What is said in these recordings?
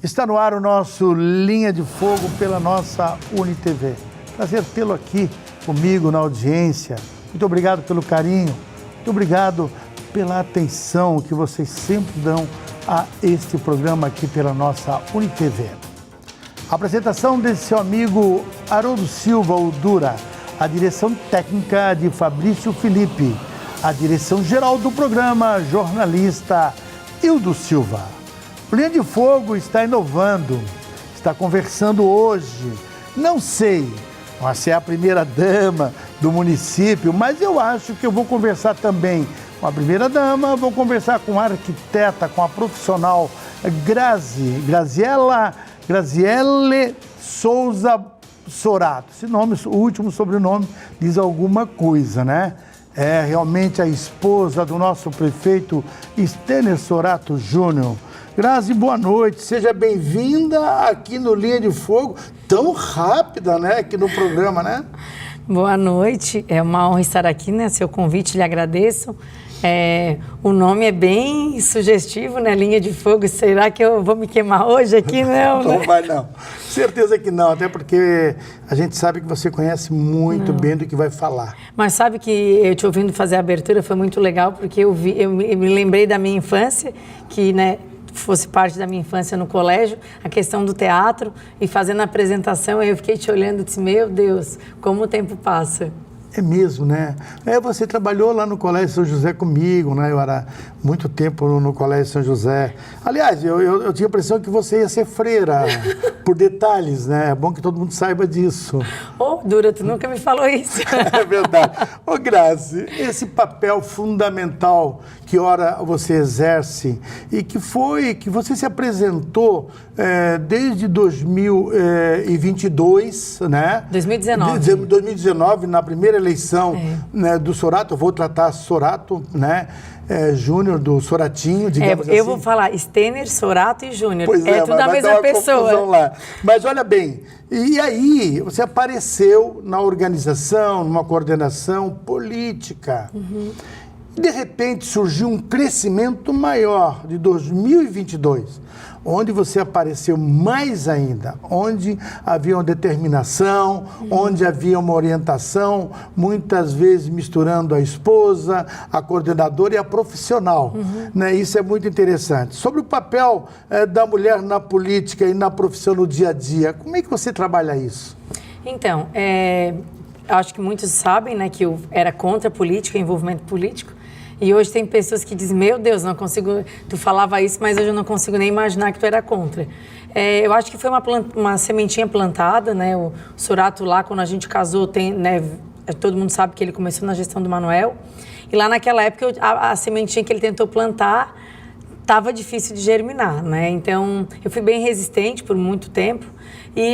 Está no ar o nosso Linha de Fogo pela nossa UniTV. Prazer tê-lo aqui comigo na audiência. Muito obrigado pelo carinho, muito obrigado pela atenção que vocês sempre dão a este programa aqui pela nossa UniTV. A apresentação desse seu amigo Haroldo Silva, o Dura, a direção técnica de Fabrício Felipe, a direção geral do programa, jornalista Hildo Silva. O Linha de Fogo está inovando, está conversando hoje, não sei se é a primeira dama do município, mas eu acho que eu vou conversar também com a primeira dama, vou conversar com a arquiteta, com a profissional Graziele Souza Sorato. Esse nome, o último sobrenome, diz alguma coisa, né? É realmente a esposa do nosso prefeito Stener Sorato Júnior. Grazi, boa noite, seja bem-vinda aqui no Linha de Fogo, tão rápida, né, aqui no programa, né? Boa noite, é uma honra estar aqui, né, seu convite, lhe agradeço. O nome é bem sugestivo, né, Linha de Fogo, será que eu vou me queimar hoje aqui? Não, não vai não, certeza que não, até porque a gente sabe que você conhece muito bem do que vai falar. Mas sabe que eu te ouvindo fazer a abertura foi muito legal, porque eu me lembrei da minha infância, que, né, fosse parte da minha infância no colégio, a questão do teatro, e fazendo a apresentação, eu fiquei te olhando e disse, meu Deus, como o tempo passa. É mesmo, né? Você trabalhou lá no Colégio São José comigo, né? Eu era muito tempo no Colégio São José. Aliás, eu tinha a impressão que você ia ser freira, por detalhes, né? É bom que todo mundo saiba disso. Dura, tu nunca me falou isso. É verdade. Grazi, esse papel fundamental que ora você exerce e que você se apresentou desde 2022, né? 2019, na primeira eleição né, do Sorato, eu vou tratar Sorato, né? Júnior do Soratinho, digamos assim. Eu vou falar Stener, Sorato e Júnior. Pois tudo a mesma pessoa. Lá. Mas olha bem, e aí você apareceu na organização, numa coordenação política. De repente surgiu um crescimento maior de 2022, onde você apareceu mais ainda, onde havia uma determinação, onde havia uma orientação, muitas vezes misturando a esposa, a coordenadora e a profissional. Né? Isso é muito interessante. Sobre o papel da mulher na política e na profissão no dia a dia, como é que você trabalha isso? Então, acho que muitos sabem, né, que eu era contra a política, envolvimento político. E hoje tem pessoas que dizem, meu Deus, não consigo, tu falava isso, mas hoje eu não consigo nem imaginar que tu era contra. Eu acho que foi uma sementinha plantada, né? O Sorato lá, quando a gente casou, né, todo mundo sabe que ele começou na gestão do Manuel. E lá naquela época, a sementinha que ele tentou plantar estava difícil de germinar, né? Então, eu fui bem resistente por muito tempo,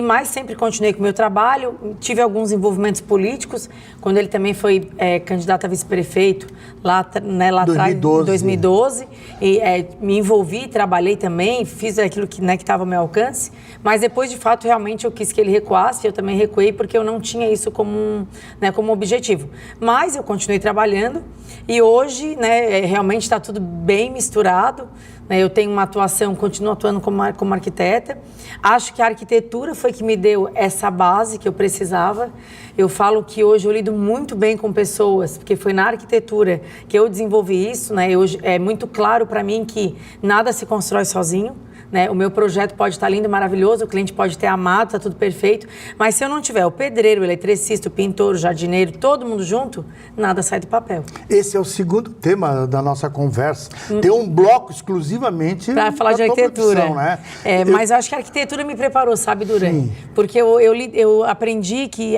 mas sempre continuei com o meu trabalho, tive alguns envolvimentos políticos, quando ele também foi candidato a vice-prefeito, lá atrás, em 2012, e me envolvi, trabalhei também, fiz aquilo que estava ao meu alcance, mas depois, de fato, realmente eu quis que ele recuasse, eu também recuei, porque eu não tinha isso como objetivo. Mas eu continuei trabalhando, e hoje, né, realmente está tudo bem misturado. Eu tenho uma atuação, continuo atuando como arquiteta. Acho que a arquitetura foi que me deu essa base que eu precisava. Eu falo que hoje eu lido muito bem com pessoas, porque foi na arquitetura que eu desenvolvi isso, né? Hoje é muito claro para mim que nada se constrói sozinho. Né? O meu projeto pode estar lindo, maravilhoso, o cliente pode ter amado, está tudo perfeito, mas se eu não tiver o pedreiro, o eletricista, o pintor, o jardineiro, todo mundo junto, nada sai do papel. Esse é o segundo tema da nossa conversa. Tem um bloco exclusivamente para falar de arquitetura. Profissão, né? Mas eu acho que a arquitetura me preparou, sabe, Duran? Sim. Porque eu aprendi que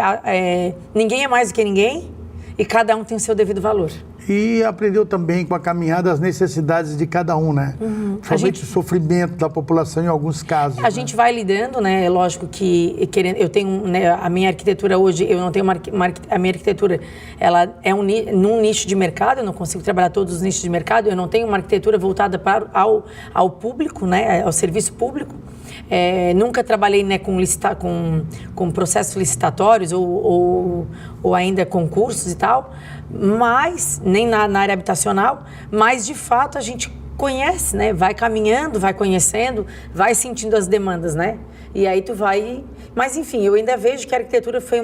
ninguém é mais do que ninguém e cada um tem o seu devido valor. E aprendeu também com a caminhada as necessidades de cada um, né? Principalmente o sofrimento da população em alguns casos. A gente vai lidando, né? É lógico que eu tenho, né, a minha arquitetura hoje, eu não tenho a minha arquitetura, ela é num nicho de mercado, eu não consigo trabalhar todos os nichos de mercado, eu não tenho uma arquitetura voltada ao público, né? Ao serviço público. Nunca trabalhei, né, com processos licitatórios ou ainda concursos e tal, mas nem na área habitacional, mas de fato a gente conhece, né? Vai caminhando, vai conhecendo, vai sentindo as demandas, né? E aí tu vai... Mas, enfim, eu ainda vejo que a arquitetura foi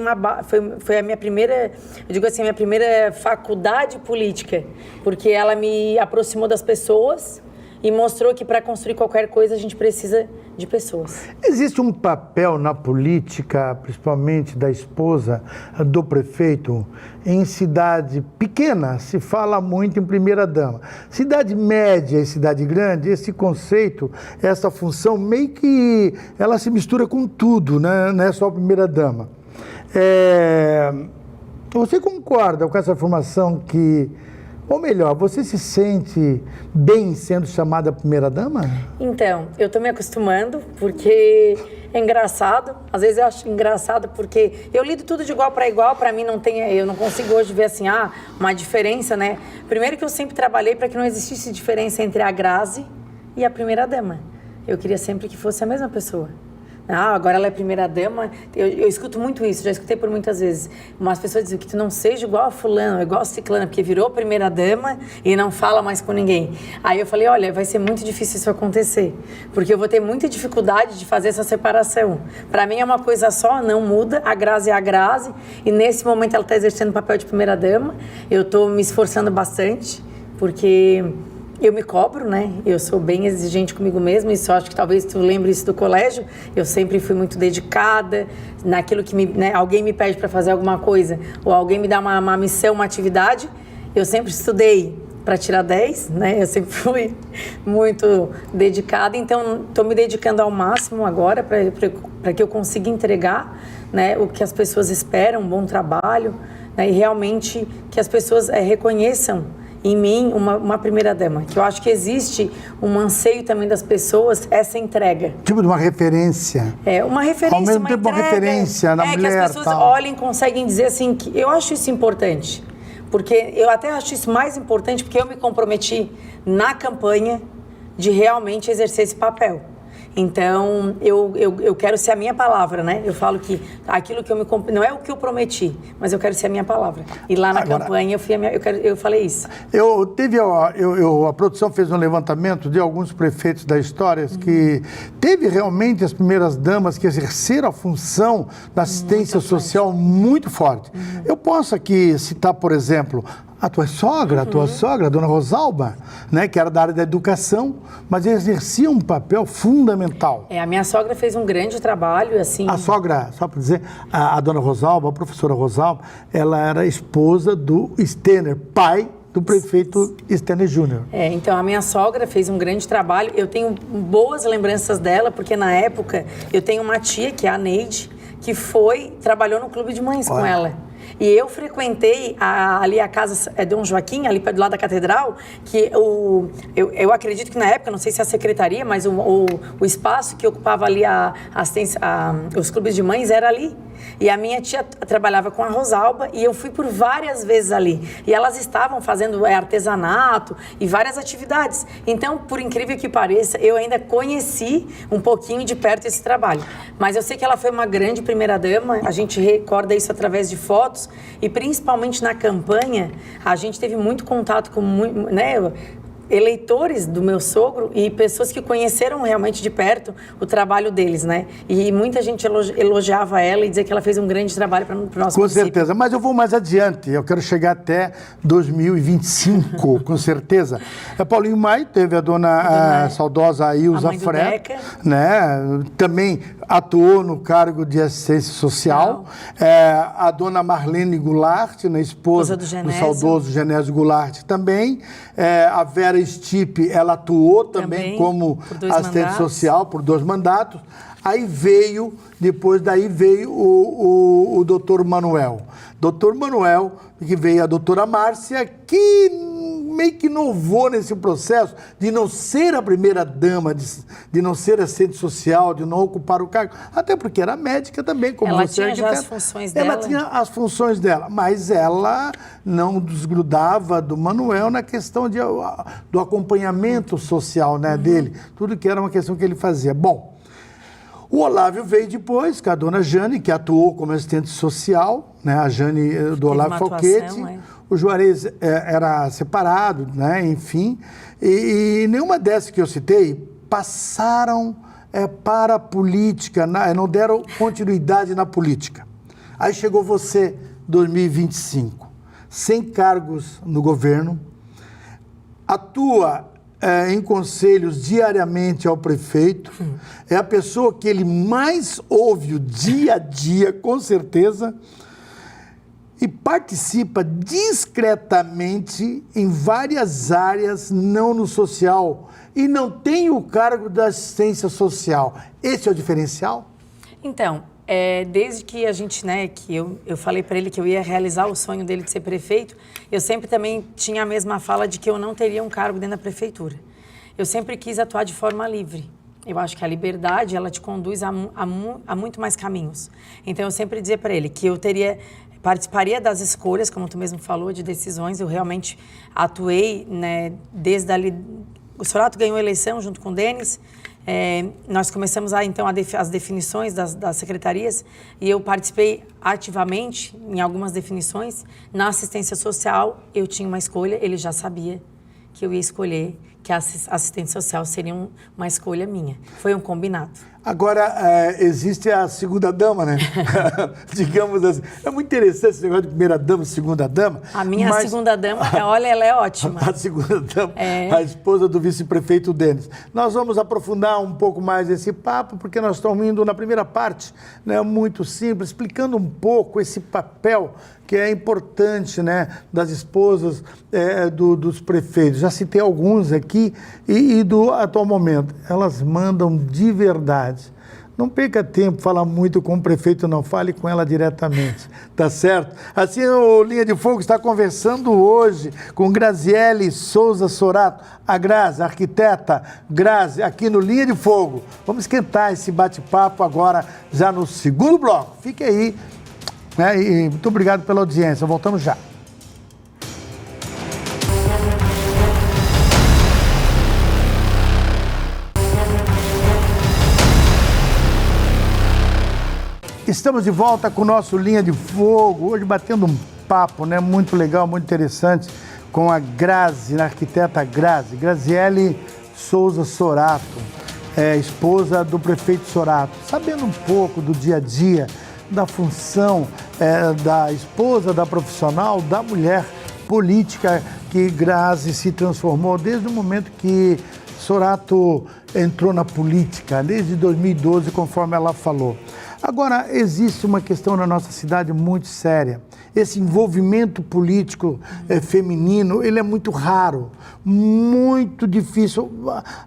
a minha primeira, eu digo assim, a minha primeira faculdade política, porque ela me aproximou das pessoas e mostrou que para construir qualquer coisa a gente precisa de pessoas. Existe um papel na política, principalmente da esposa do prefeito, em cidade pequena, se fala muito em primeira-dama. Cidade média e cidade grande, esse conceito, essa função, meio que ela se mistura com tudo, né? Não é só a primeira-dama. Você concorda com essa afirmação que... Ou melhor, você se sente bem sendo chamada primeira-dama? Então, eu estou me acostumando, porque é engraçado. Às vezes eu acho engraçado, porque eu lido tudo de igual, para mim não tem... Eu não consigo hoje ver assim, uma diferença, né? Primeiro que eu sempre trabalhei para que não existisse diferença entre a Grazi e a primeira-dama. Eu queria sempre que fosse a mesma pessoa. Agora ela é primeira-dama. Eu escuto muito isso, já escutei por muitas vezes. Umas pessoas dizem que tu não seja igual a fulano, igual a ciclana, porque virou primeira-dama e não fala mais com ninguém. Aí eu falei, olha, vai ser muito difícil isso acontecer, porque eu vou ter muita dificuldade de fazer essa separação. Para mim é uma coisa só, não muda. A Grazi é a Grazi, e nesse momento ela está exercendo o papel de primeira-dama. Eu estou me esforçando bastante, porque... eu me cobro, né? Eu sou bem exigente comigo mesma, isso acho que talvez tu lembre isso do colégio. Eu sempre fui muito dedicada naquilo que alguém me pede para fazer alguma coisa, ou alguém me dá uma missão, uma atividade. Eu sempre estudei para tirar 10, né? Eu sempre fui muito dedicada, então estou me dedicando ao máximo agora para que eu consiga entregar, né, o que as pessoas esperam, um bom trabalho, né, e realmente que as pessoas reconheçam em mim uma primeira-dama, que eu acho que existe um anseio também das pessoas, essa entrega. Tipo de uma referência. Uma referência, ao mesmo uma tempo entrega. Uma referência na mulher. Que as pessoas olhem e conseguem dizer assim, que eu acho isso importante, porque eu até acho isso mais importante, porque eu me comprometi na campanha de realmente exercer esse papel. Então, eu quero ser a minha palavra, né? Eu falo que aquilo que não é o que eu prometi, mas eu quero ser a minha palavra. E lá na campanha eu falei isso. A produção fez um levantamento de alguns prefeitos da história que teve realmente as primeiras damas que exerceram a função da assistência social muito forte. Eu posso aqui citar, por exemplo, a tua sogra, a dona Rosalba, né, que era da área da educação, mas exercia um papel fundamental. A minha sogra fez um grande trabalho, assim... A sogra, só para dizer, a dona Rosalba, a professora Rosalba, ela era esposa do Stener, pai do prefeito Stener Júnior. Então a minha sogra fez um grande trabalho, eu tenho boas lembranças dela, porque na época eu tenho uma tia, que é a Neide, que trabalhou no clube de mães com ela. E eu frequentei ali a casa Dom Joaquim, ali do lado da catedral, que eu acredito que na época, não sei se a secretaria, mas o espaço que ocupava ali os clubes de mães era ali. E a minha tia trabalhava com a Rosalba e eu fui por várias vezes ali. E elas estavam fazendo artesanato e várias atividades. Então, por incrível que pareça, eu ainda conheci um pouquinho de perto esse trabalho. Mas eu sei que ela foi uma grande primeira-dama, a gente recorda isso através de fotos e principalmente na campanha, a gente teve muito contato com eleitores do meu sogro e pessoas que conheceram realmente de perto o trabalho deles, né? E muita gente elogiava ela e dizia que ela fez um grande trabalho para o nosso município. Com certeza, mas eu vou mais adiante, eu quero chegar até 2025, com certeza. Paulinho Maia teve a dona saudosa Ilza Freire, né? Também atuou no cargo de assistência social. A dona Marlene Goulart, né? Esposa do saudoso Genésio Goulart também. A Vera Stipe, ela atuou também como assistente social por 2 mandatos. Aí depois daí veio o doutor Manuel. Doutor Manuel, que veio a doutora Márcia, que meio que inovou nesse processo de não ser a primeira-dama, de não ser assistente social, de não ocupar o cargo, até porque era médica também, como você. Ela tinha já as funções dela. Ela tinha as funções dela, mas ela não desgrudava do Manuel na questão do acompanhamento social, né, dele, tudo que era uma questão que ele fazia. Bom, O Olávio veio depois, com a dona Jane, que atuou como assistente social, né? A Jane do Olávio Falquete. O Juarez era separado, né? Enfim. E nenhuma dessas que eu citei passaram para a política, não deram continuidade na política. Aí chegou você, 2025, sem cargos no governo, atua em conselhos diariamente ao prefeito, é a pessoa que ele mais ouve o dia a dia, com certeza, e participa discretamente em várias áreas, não no social, e não tem o cargo da assistência social. Esse é o diferencial? Então, desde que a gente, né, que eu falei para ele que eu ia realizar o sonho dele de ser prefeito, eu sempre também tinha a mesma fala de que eu não teria um cargo dentro da prefeitura. Eu sempre quis atuar de forma livre. Eu acho que a liberdade, ela te conduz a muito mais caminhos. Então, eu sempre dizia para ele que eu participaria das escolhas, como tu mesmo falou, de decisões. Eu realmente atuei, né, desde ali. O Sorato ganhou a eleição junto com o Denis. Nós começamos então as definições das secretarias e eu participei ativamente em algumas definições. Na assistência social, eu tinha uma escolha, ele já sabia que eu ia escolher, que a assistente social seria uma escolha minha. Foi um combinado. Agora, existe a segunda-dama, né? Digamos assim. É muito interessante esse negócio de primeira-dama, segunda-dama. A minha segunda-dama, olha, ela é ótima. A segunda-dama, a esposa do vice-prefeito Denis. Nós vamos aprofundar um pouco mais esse papo, porque nós estamos indo na primeira parte, né, muito simples, explicando um pouco esse papel que é importante, né, das esposas dos prefeitos. Já citei alguns aqui e do atual momento. Elas mandam de verdade. Não perca tempo, falar muito com o prefeito, não fale com ela diretamente, tá certo? Assim, o Linha de Fogo está conversando hoje com Graziele Souza Sorato, a Grazi, a arquiteta Grazi, aqui no Linha de Fogo. Vamos esquentar esse bate-papo agora, já no segundo bloco. Fique aí, né? E muito obrigado pela audiência, voltamos já. Estamos de volta com o nosso Linha de Fogo, hoje batendo um papo, né, muito legal, muito interessante, com a Grazi, a arquiteta Grazi, Graziele Souza Sorato, esposa do prefeito Sorato, sabendo um pouco do dia a dia, da função da esposa, da profissional, da mulher política que Grazi se transformou desde o momento que Sorato entrou na política, desde 2012, conforme ela falou. Agora, existe uma questão na nossa cidade muito séria. Esse envolvimento político feminino, ele é muito raro, muito difícil.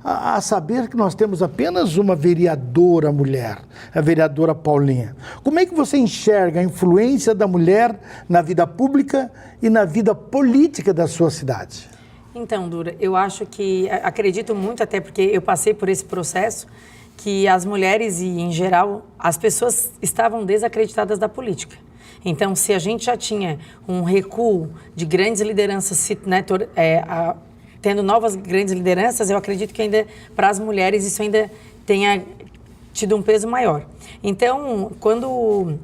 A saber que nós temos apenas uma vereadora mulher, a vereadora Paulinha. Como é que você enxerga a influência da mulher na vida pública e na vida política da sua cidade? Então, Dura, eu acho que, acredito muito, até porque eu passei por esse processo, que as mulheres e, em geral, as pessoas estavam desacreditadas da política. Então, se a gente já tinha um recuo de grandes lideranças, né, tendo novas grandes lideranças, eu acredito que ainda, para as mulheres, isso ainda tenha tido um peso maior. Então, quando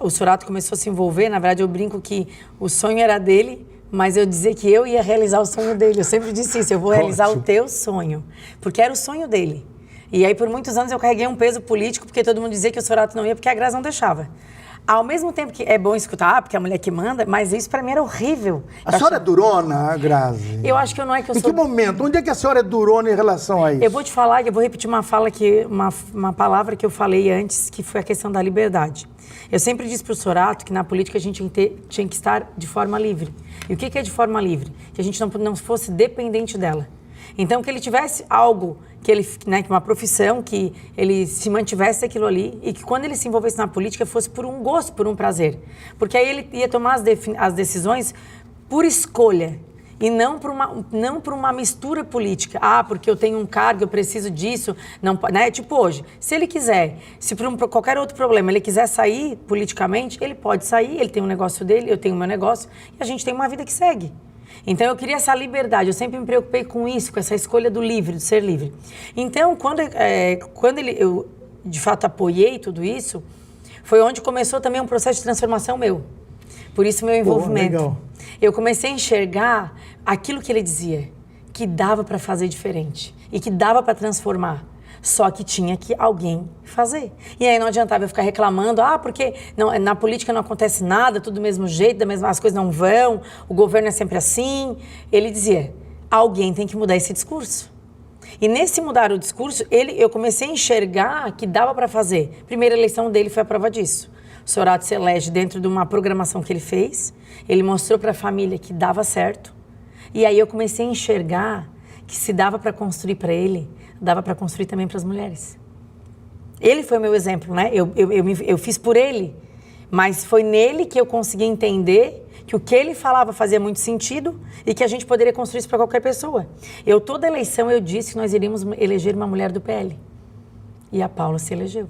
o Sorato começou a se envolver, na verdade, eu brinco que o sonho era dele, mas eu dizia que eu ia realizar o sonho dele. Eu sempre disse isso, eu vou realizar o teu sonho, porque era o sonho dele. E aí, por muitos anos, eu carreguei um peso político, porque todo mundo dizia que o Sorato não ia, porque a Grazi não deixava. Ao mesmo tempo que é bom escutar, porque é a mulher que manda, mas isso pra mim era horrível. A senhora é durona, Grazi? Eu acho que eu não é que eu sou... Em que momento? Onde é que a senhora é durona em relação a isso? Eu vou te falar, eu vou repetir uma palavra que eu falei antes, que foi a questão da liberdade. Eu sempre disse pro Sorato que na política a gente tinha que estar de forma livre. E o que é de forma livre? Que a gente não fosse dependente dela. Então, que ele tivesse algo, que ele, né, uma profissão, que ele se mantivesse aquilo ali e que quando ele se envolvesse na política fosse por um gosto, por um prazer. Porque aí ele ia tomar as decisões por escolha e não por uma mistura política. Ah, porque eu tenho um cargo, eu preciso disso, não, né? Tipo hoje, se ele quiser, se por qualquer outro problema ele quiser sair politicamente, ele pode sair, ele tem um negócio dele, eu tenho o meu negócio e a gente tem uma vida que segue. Então, eu queria essa liberdade, eu sempre me preocupei com isso, com essa escolha do livre, de ser livre. Então, quando de fato apoiei tudo isso, foi onde começou também um processo de transformação meu. Por isso meu envolvimento. Legal. Eu comecei a enxergar aquilo que ele dizia, que dava para fazer diferente e que dava para transformar. Só que tinha que alguém fazer. E aí não adiantava eu ficar reclamando, porque não, na política não acontece nada, tudo do mesmo jeito, as coisas não vão, o governo é sempre assim. Ele dizia, alguém tem que mudar esse discurso. E nesse mudar o discurso, eu comecei a enxergar que dava para fazer. A primeira eleição dele foi a prova disso. O Sorato se elege dentro de uma programação que ele fez, ele mostrou para a família que dava certo. E aí eu comecei a enxergar que se dava para construir para ele, dava para construir também para as mulheres. Ele foi o meu exemplo, né? Eu fiz por ele, mas foi nele que eu consegui entender que o que ele falava fazia muito sentido e que a gente poderia construir isso para qualquer pessoa. Toda eleição, eu disse que nós iríamos eleger uma mulher do PL. E a Paula se elegeu.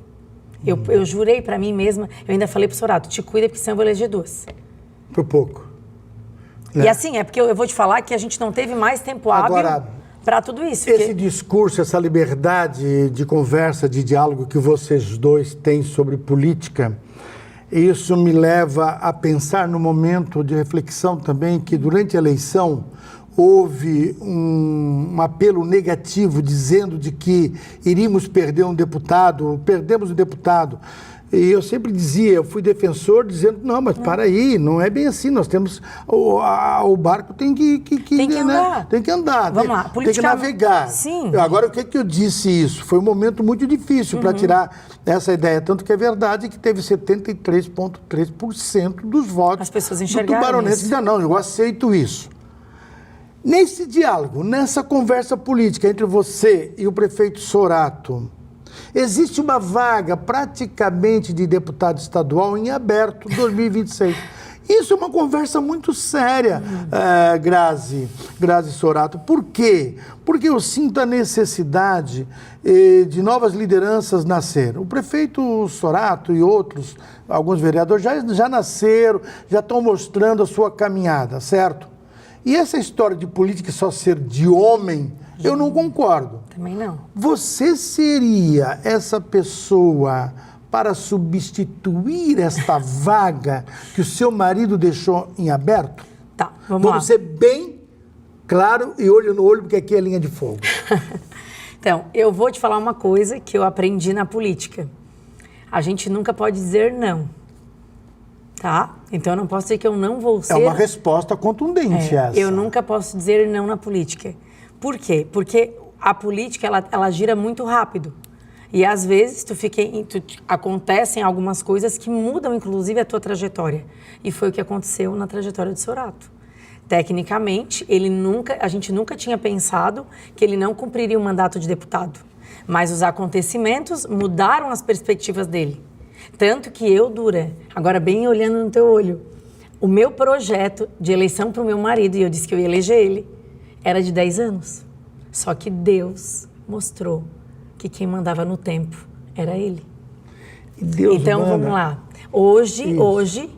Eu jurei para mim mesma, eu ainda falei pro Sorato, te cuida porque senão eu vou eleger 2. Por pouco. E assim, porque eu vou te falar que a gente não teve mais tempo hábil para tudo isso. Esse discurso, essa liberdade de conversa, de diálogo que vocês dois têm sobre política, isso me leva a pensar no momento de reflexão também que durante a eleição houve um apelo negativo dizendo de que iríamos perder um deputado, perdemos um deputado. E eu sempre dizia, eu fui defensor dizendo, não, mas para aí, não é bem assim, nós temos, o barco tem que andar. Né? Tem que andar, vamos lá, tem que navegar. Sim. Agora, o que eu disse isso? Foi um momento muito difícil para tirar essa ideia, tanto que é verdade que teve 73,3% dos votos. As pessoas enxergaram do Tubaronense que não, eu aceito isso. Nesse diálogo, nessa conversa política entre você e o prefeito Sorato, existe uma vaga praticamente de deputado estadual em aberto 2026. Isso é uma conversa muito séria, Grazi Sorato. Por quê? Porque eu sinto a necessidade de novas lideranças nascer. O prefeito Sorato e outros, alguns vereadores, já nasceram, já estão mostrando a sua caminhada, certo? E essa história de política só ser de homem, eu não concordo. Também não. Você seria essa pessoa para substituir esta vaga que o seu marido deixou em aberto? Tá, vamos lá. Vamos ser bem claro e olho no olho, porque aqui é linha de fogo. Então, eu vou te falar uma coisa que eu aprendi na política. A gente nunca pode dizer não. Tá? Então eu não posso dizer que eu não vou ser... É uma resposta contundente essa. Eu nunca posso dizer não na política. Por quê? Porque a política, ela gira muito rápido. E às vezes acontecem algumas coisas que mudam, inclusive, a tua trajetória. E foi o que aconteceu na trajetória de Sorato. Tecnicamente, a gente nunca tinha pensado que ele não cumpriria o mandato de deputado. Mas os acontecimentos mudaram as perspectivas dele. Tanto que agora bem olhando no teu olho, o meu projeto de eleição para o meu marido, e eu disse que eu ia eleger ele, era de 10 anos. Só que Deus mostrou que quem mandava no tempo era ele. Então vamos lá. Hoje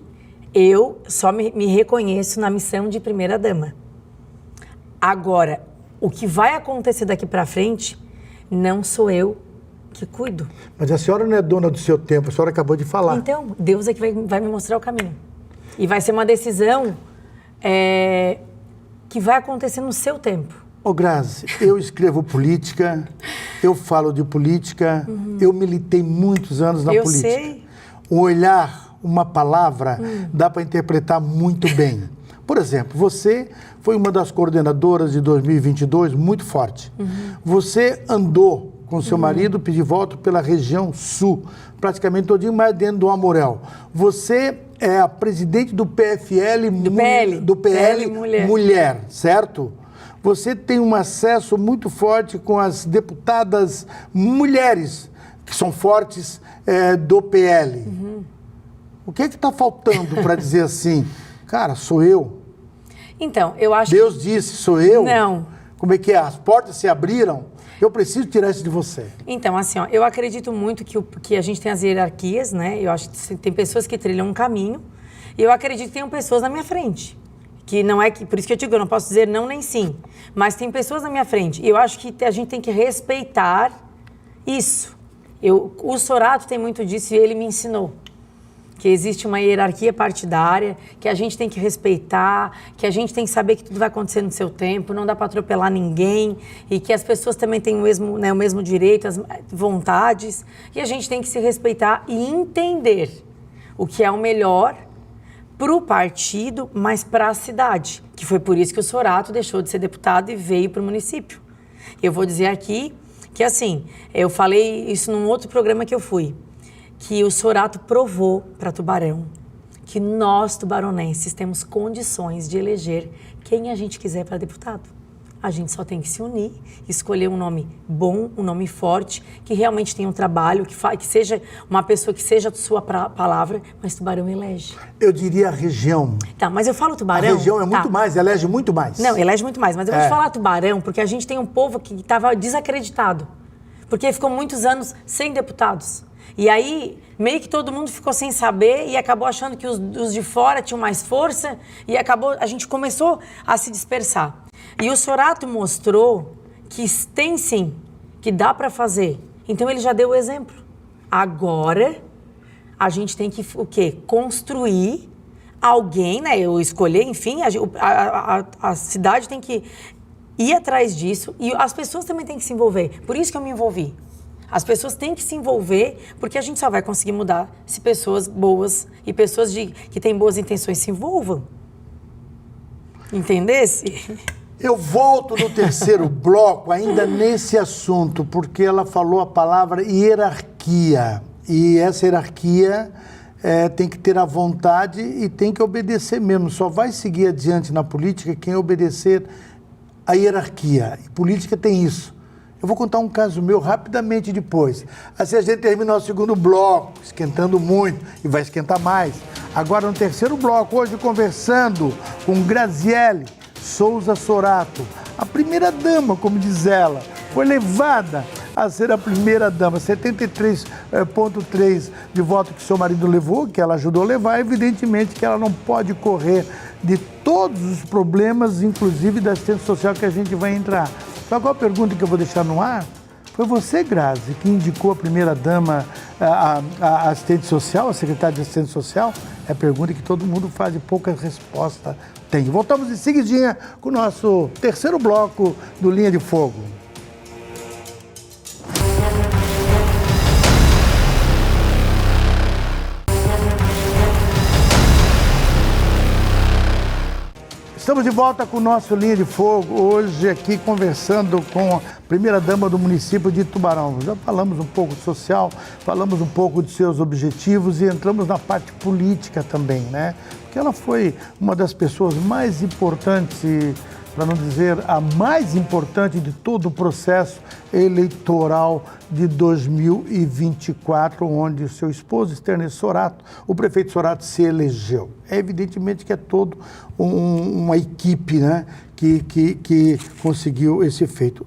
eu só me reconheço na missão de primeira-dama. Agora, o que vai acontecer daqui para frente, não sou eu que cuido. Mas a senhora não é dona do seu tempo, a senhora acabou de falar. Então, Deus é que vai me mostrar o caminho. E vai ser uma decisão que vai acontecer no seu tempo. Grazi, eu escrevo política, eu falo de política, eu militei muitos anos na política. Eu sei. Um olhar, uma palavra, dá para interpretar muito bem. Por exemplo, você foi uma das coordenadoras de 2022 muito forte. Você andou com seu marido, pedir voto pela região sul, praticamente todinho, mais dentro do Amorel. Você é a presidente do PFL... Do PL Mulher, certo? Você tem um acesso muito forte com as deputadas mulheres, que são fortes do PL. O que está faltando para dizer assim, cara, sou eu? Então, eu acho Deus disse, sou eu? Não. Como é que é? As portas se abriram? Eu preciso tirar isso de você. Então, assim, eu acredito muito que a gente tem as hierarquias, né? Eu acho que tem pessoas que trilham um caminho e eu acredito que tem pessoas na minha frente. Que não é que... Por isso que eu digo, eu não posso dizer não nem sim. Mas tem pessoas na minha frente. E eu acho que a gente tem que respeitar isso. O Sorato tem muito disso e ele me ensinou. Que existe uma hierarquia partidária, que a gente tem que respeitar, que a gente tem que saber que tudo vai acontecer no seu tempo, não dá para atropelar ninguém, e que as pessoas também têm o mesmo direito, as vontades, e a gente tem que se respeitar e entender o que é o melhor para o partido, mas para a cidade, que foi por isso que o Sorato deixou de ser deputado e veio para o município. Eu vou dizer aqui que, assim, eu falei isso num outro programa que eu fui, que o Sorato provou para Tubarão que nós, tubaronenses, temos condições de eleger quem a gente quiser para deputado. A gente só tem que se unir, escolher um nome bom, um nome forte, que realmente tenha um trabalho, que seja uma pessoa que seja de sua palavra, mas Tubarão elege. Eu diria a região. Tá, mas eu falo Tubarão... A região é muito mais, elege muito mais. Não, elege muito mais, mas eu vou te falar Tubarão, porque a gente tem um povo que estava desacreditado, porque ficou muitos anos sem deputados. E aí, meio que todo mundo ficou sem saber e acabou achando que os de fora tinham mais força e a gente começou a se dispersar. E o Sorato mostrou que tem sim, que dá para fazer. Então ele já deu o exemplo. Agora, a gente tem que o quê? Construir alguém, né? Eu escolher, enfim, a cidade tem que ir atrás disso e as pessoas também têm que se envolver. Por isso que eu me envolvi. As pessoas têm que se envolver, porque a gente só vai conseguir mudar se pessoas boas e pessoas que têm boas intenções se envolvam. Entendesse? Eu volto no terceiro bloco ainda nesse assunto, porque ela falou a palavra hierarquia. E essa hierarquia tem que ter a vontade e tem que obedecer mesmo. Só vai seguir adiante na política quem obedecer a hierarquia. E política tem isso. Eu vou contar um caso meu rapidamente depois. Assim a gente termina o segundo bloco, esquentando muito, e vai esquentar mais. Agora no terceiro bloco, hoje conversando com Graziele Souza Sorato, a primeira dama, como diz ela, foi levada a ser a primeira dama, 73,3% de voto que seu marido levou, que ela ajudou a levar, evidentemente que ela não pode correr de todos os problemas, inclusive da assistência social que a gente vai entrar. Só qual a pergunta que eu vou deixar no ar? Foi você, Grazi, que indicou a primeira-dama, a assistente social, a secretária de assistência social? É a pergunta que todo mundo faz e pouca resposta tem. Voltamos em seguidinha com o nosso terceiro bloco do Linha de Fogo. Estamos de volta com o nosso Linha de Fogo, hoje aqui conversando com a primeira-dama do município de Tubarão. Já falamos um pouco de social, falamos um pouco de seus objetivos e entramos na parte política também, né? Porque ela foi uma das pessoas mais importantes, para não dizer a mais importante de todo o processo eleitoral de 2024, onde o seu esposo, Sterner Sorato, o prefeito Sorato, se elegeu. É evidentemente que é toda uma equipe, né, que conseguiu esse feito.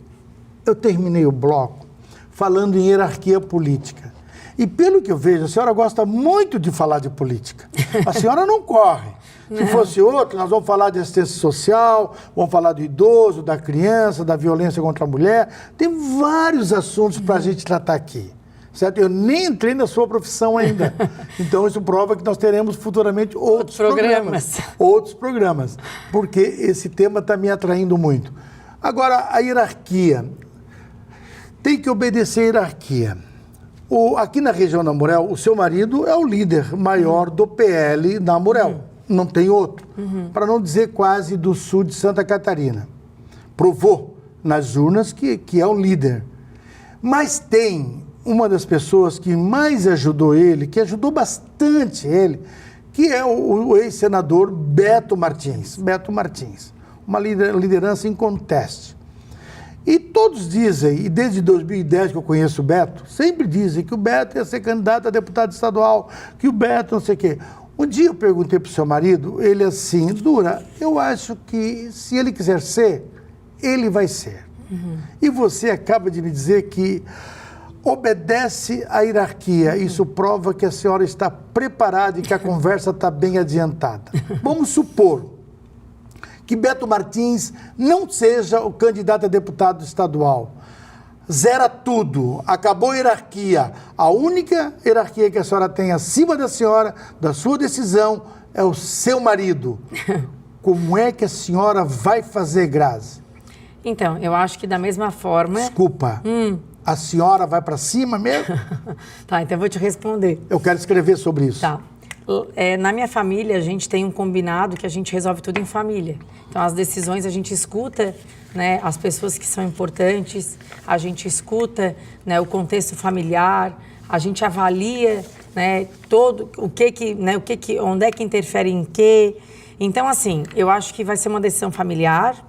Eu terminei o bloco falando em hierarquia política. E pelo que eu vejo, a senhora gosta muito de falar de política. A senhora não corre. Se fosse outro, nós vamos falar de assistência social, vamos falar do idoso, da criança, da violência contra a mulher. Tem vários assuntos para a gente tratar aqui. Certo? Eu nem entrei na sua profissão ainda. Então, isso prova que nós teremos futuramente outros programas. Outros programas. Porque esse tema está me atraindo muito. Agora, a hierarquia. Tem que obedecer a hierarquia. Aqui na região da Amurel, o seu marido é o líder maior do PL na Amurel. Não tem outro. Para não dizer quase do sul de Santa Catarina. Provou nas urnas que é o líder. Mas tem uma das pessoas que mais ajudou ele, que ajudou bastante ele, que é o ex-senador Beto Martins. Beto Martins. Uma liderança inconteste. E todos dizem, e desde 2010 que eu conheço o Beto, sempre dizem que o Beto ia ser candidato a deputado estadual, que o Beto não sei o quê. Um dia eu perguntei para o seu marido, ele assim, Dura, eu acho que se ele quiser ser, ele vai ser. E você acaba de me dizer que obedece à hierarquia. Isso prova que a senhora está preparada e que a conversa está bem adiantada. Vamos supor que Beto Martins não seja o candidato a deputado estadual. zera tudo, acabou a hierarquia. A única hierarquia que a senhora tem acima da senhora, da sua decisão, é o seu marido. Como é que a senhora vai fazer, Grazi? Então, eu acho que da mesma forma... Desculpa, a senhora vai para cima mesmo? Tá, então eu vou te responder. Eu quero escrever sobre isso. Tá. Na minha família, a gente tem um combinado que a gente resolve tudo em família. Então, as decisões a gente escuta, né, as pessoas que são importantes, a gente escuta, né, o contexto familiar, a gente avalia, né, todo onde é que interfere em quê. Então, assim, eu acho que vai ser uma decisão familiar.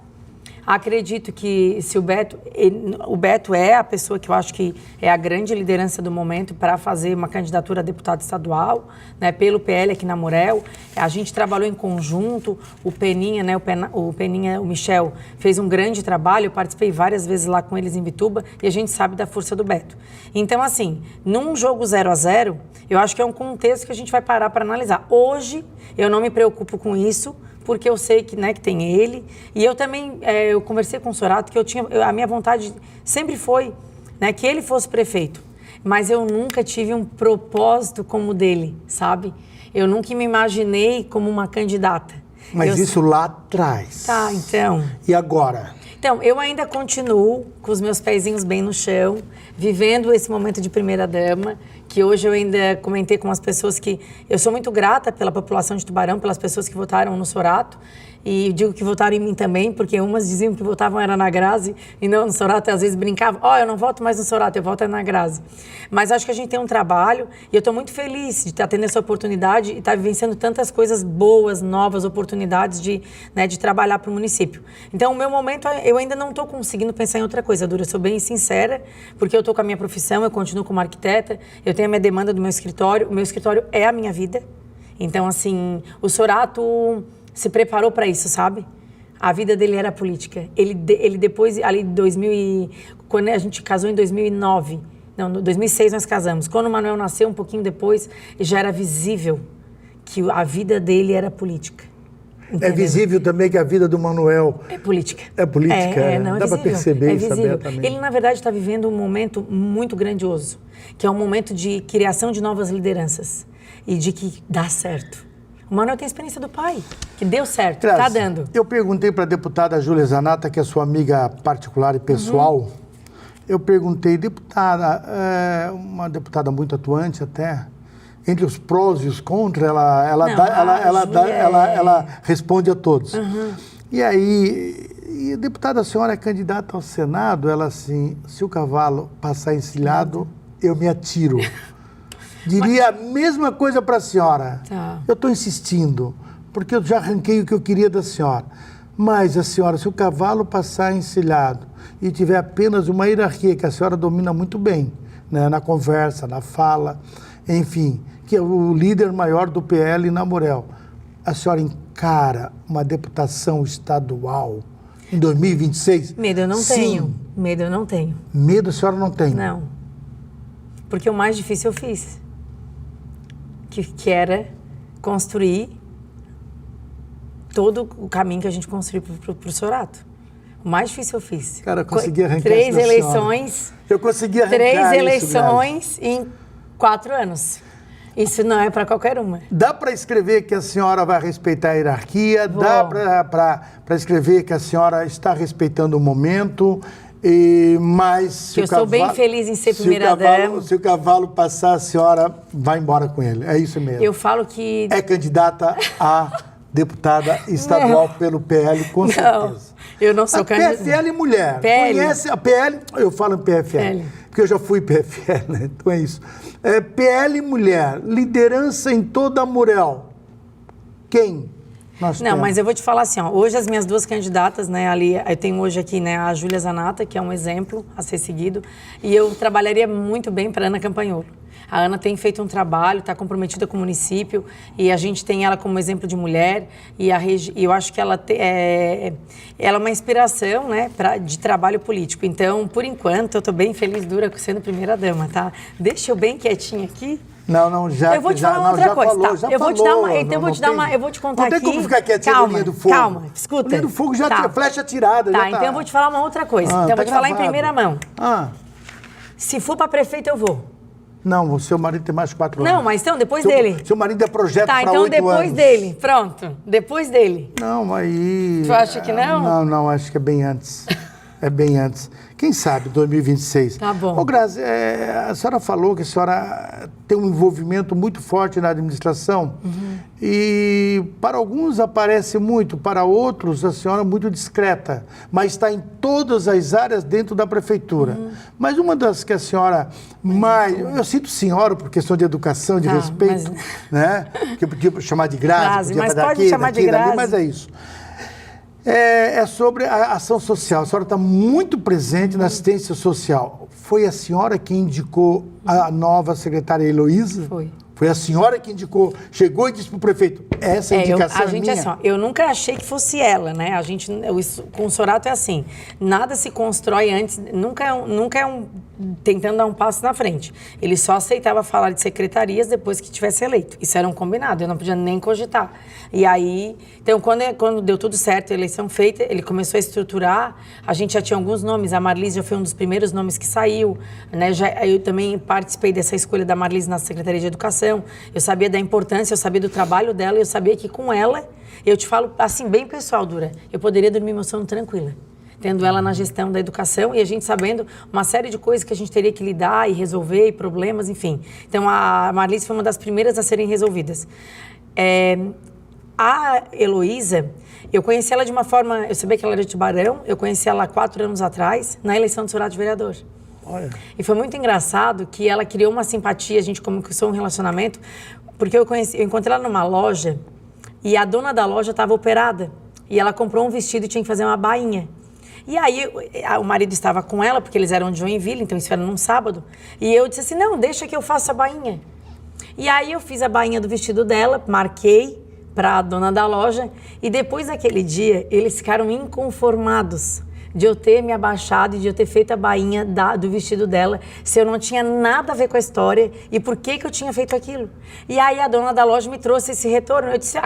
Acredito que se o Beto é a pessoa que eu acho que é a grande liderança do momento para fazer uma candidatura a deputado estadual, né, pelo PL aqui na Morel. A gente trabalhou em conjunto, o Peninha, né, o Michel, fez um grande trabalho, eu participei várias vezes lá com eles em Bituba e a gente sabe da força do Beto. Então, assim, num jogo 0-0, eu acho que é um contexto que a gente vai parar para analisar. Hoje, eu não me preocupo com isso, porque eu sei que, né, que tem ele. E eu também, eu conversei com o Sorato, que a minha vontade sempre foi, né, que ele fosse prefeito. Mas eu nunca tive um propósito como o dele, sabe? Eu nunca me imaginei como uma candidata. Mas isso lá atrás. Tá, então. E agora? Então, eu ainda continuo com os meus pezinhos bem no chão, vivendo esse momento de primeira-dama, que hoje eu ainda comentei com as pessoas que eu sou muito grata pela população de Tubarão, pelas pessoas que votaram no Sorato, e digo que votaram em mim também, porque umas diziam que votavam era na Grazi e não no Sorato, e às vezes brincavam, eu não voto mais no Sorato, eu voto na Grazi. Mas acho que a gente tem um trabalho e eu estou muito feliz de estar tendo essa oportunidade e estar vivenciando tantas coisas boas, novas, oportunidades de trabalhar para o município. Então, o meu momento, eu ainda não estou conseguindo pensar em outra coisa, Dura, eu sou bem sincera, porque eu estou com a minha profissão, eu continuo como arquiteta, eu tenho a minha demanda do meu escritório, o meu escritório é a minha vida. Então, assim, o Sorato se preparou para isso, sabe? A vida dele era política. Ele depois, ali quando a gente casou em 2009, não, em 2006 nós casamos. Quando o Manuel nasceu, um pouquinho depois, já era visível que a vida dele era política. Entendeu? É visível também que a vida do Manuel... É política. É política, não, dá para perceber isso abertamente. Ele, na verdade, está vivendo um momento muito grandioso, que é um momento de criação de novas lideranças e de que dá certo. O Manuel tem a experiência do pai, que deu certo, está dando. Eu perguntei para a deputada Júlia Zanata, que é sua amiga particular e pessoal, eu perguntei, deputada, uma deputada muito atuante até, entre os prós e os contras, ela responde a todos. E aí, deputada, a senhora é candidata ao Senado, ela assim, se o cavalo passar encilhado, eu me atiro. Diria a mesma coisa para a senhora. Tá. Eu estou insistindo, porque eu já arranquei o que eu queria da senhora. Mas a senhora, se o cavalo passar encilhado e tiver apenas uma hierarquia que a senhora domina muito bem, né, na conversa, na fala, enfim, que é o líder maior do PL na Morel, a senhora encara uma deputação estadual em 2026? Medo eu não tenho. Medo eu não tenho. Medo a senhora não tem? Não. Porque o mais difícil eu fiz. Que era construir todo o caminho que a gente construiu para o Sorato. O mais difícil eu fiz. Cara, eu consegui arrancar 3 eleições. Eu consegui arrancar 3 eleições em 4 anos. Isso não é para qualquer uma. Dá para escrever que a senhora vai respeitar a hierarquia, dá para escrever que a senhora está respeitando o momento, mas... Eu estou bem feliz em ser primeira-dama. Se o cavalo passar, a senhora vai embora com ele. É isso mesmo. Eu falo que... É candidata a deputada estadual pelo PL, com certeza. Eu não sou candidata. PFL mulher. PL. Conhece a PL? Eu falo em PFL. Porque eu já fui PFL, né? Então é isso. PL mulher, liderança em toda a Morel. Quem? Não, mas eu vou te falar assim, hoje as minhas 2 candidatas, né, ali, eu tenho hoje aqui, né, a Júlia Zanata, que é um exemplo a ser seguido, e eu trabalharia muito bem para Ana Campanholo. A Ana tem feito um trabalho, está comprometida com o município, e a gente tem ela como exemplo de mulher, e eu acho que ela é uma inspiração, né, de trabalho político. Então, por enquanto, eu estou bem feliz, Dura, sendo primeira-dama, tá? Deixa eu bem quietinha aqui. Não, já. Eu vou te falar uma outra coisa, tá? Eu vou te dar uma, então eu vou te contar aqui. Não tem como ficar quietinho na linha do fogo. Calma, escuta. A linha do fogo já tinha flecha atirada. Tá, então eu vou te falar uma outra coisa. Então eu vou te falar em primeira mão. Se for para prefeito, eu vou. Não, o seu marido tem mais de 4 anos. Não, mas então, depois dele. Seu marido é projeto para 8 anos. Tá, então depois dele. Pronto. Depois dele. Não, aí... Tu acha que não? Não, acho que é bem antes. É bem antes. Quem sabe, 2026. Tá bom. Ô, Grazi, a senhora falou que a senhora tem um envolvimento muito forte na administração. E para alguns aparece muito, para outros a senhora é muito discreta, mas está em todas as áreas dentro da prefeitura. Mas uma das que a senhora mais... Eu sinto senhora por questão de educação, de respeito, né? Que eu podia chamar de Grazi, mas podia pode chamar de Grazi. dali, mas é isso. É sobre a ação social. A senhora está muito presente na assistência social. Foi a senhora que indicou a nova secretária Heloísa? Foi. Foi a senhora que indicou, chegou e disse para o prefeito, essa indicação a gente minha? É assim, eu nunca achei que fosse ela, né? Com o Sorato é assim, nada se constrói antes, nunca é um tentando dar um passo na frente. Ele só aceitava falar de secretarias depois que tivesse eleito. Isso era um combinado, eu não podia nem cogitar. E aí, então, quando deu tudo certo, a eleição feita, ele começou a estruturar, a gente já tinha alguns nomes, a Marlise já foi um dos primeiros nomes que saiu, né? Eu também participei dessa escolha da Marlise na Secretaria de Educação, eu sabia da importância, eu sabia do trabalho dela, eu sabia que com ela, eu te falo assim, bem pessoal, Dura, eu poderia dormir meu sono tranquila, tendo ela na gestão da educação e a gente sabendo uma série de coisas que a gente teria que lidar e resolver, e problemas, enfim. Então, a Marlise foi uma das primeiras a serem resolvidas. A Heloísa, eu conheci ela de uma forma, eu sabia que ela era de Tubarão, eu conheci ela há 4 anos atrás, na eleição do Sorato de vereador. Olha. E foi muito engraçado que ela criou uma simpatia, a gente começou um relacionamento, porque eu encontrei ela numa loja e a dona da loja estava operada e ela comprou um vestido e tinha que fazer uma bainha. E aí o marido estava com ela, porque eles eram de Joinville, então isso era num sábado, e eu disse assim, não, deixa que eu faça a bainha. E aí eu fiz a bainha do vestido dela, marquei para a dona da loja, e depois daquele dia eles ficaram inconformados de eu ter me abaixado e de eu ter feito a bainha do vestido dela, se eu não tinha nada a ver com a história e por que eu tinha feito aquilo. E aí a dona da loja me trouxe esse retorno, eu disse,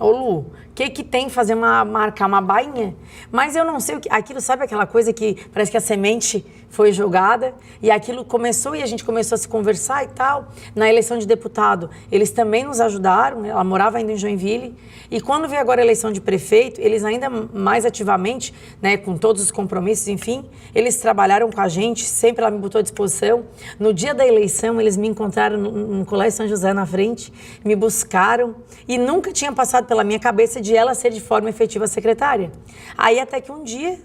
ô Lu, o que tem fazer marcar uma bainha? Mas eu não sei o que, aquilo, sabe aquela coisa que parece que a semente foi jogada e aquilo começou e a gente começou a se conversar e tal. Na eleição de deputado, eles também nos ajudaram, ela morava ainda em Joinville, e quando veio agora a eleição de prefeito, eles ainda mais ativamente, né, com todos os compromissos, enfim, eles trabalharam com a gente, sempre ela me botou à disposição. No dia da eleição, eles me encontraram no Colégio São José na frente, me buscaram e nunca tinha passado pela minha cabeça de ela ser de forma efetiva secretária. Aí até que um dia,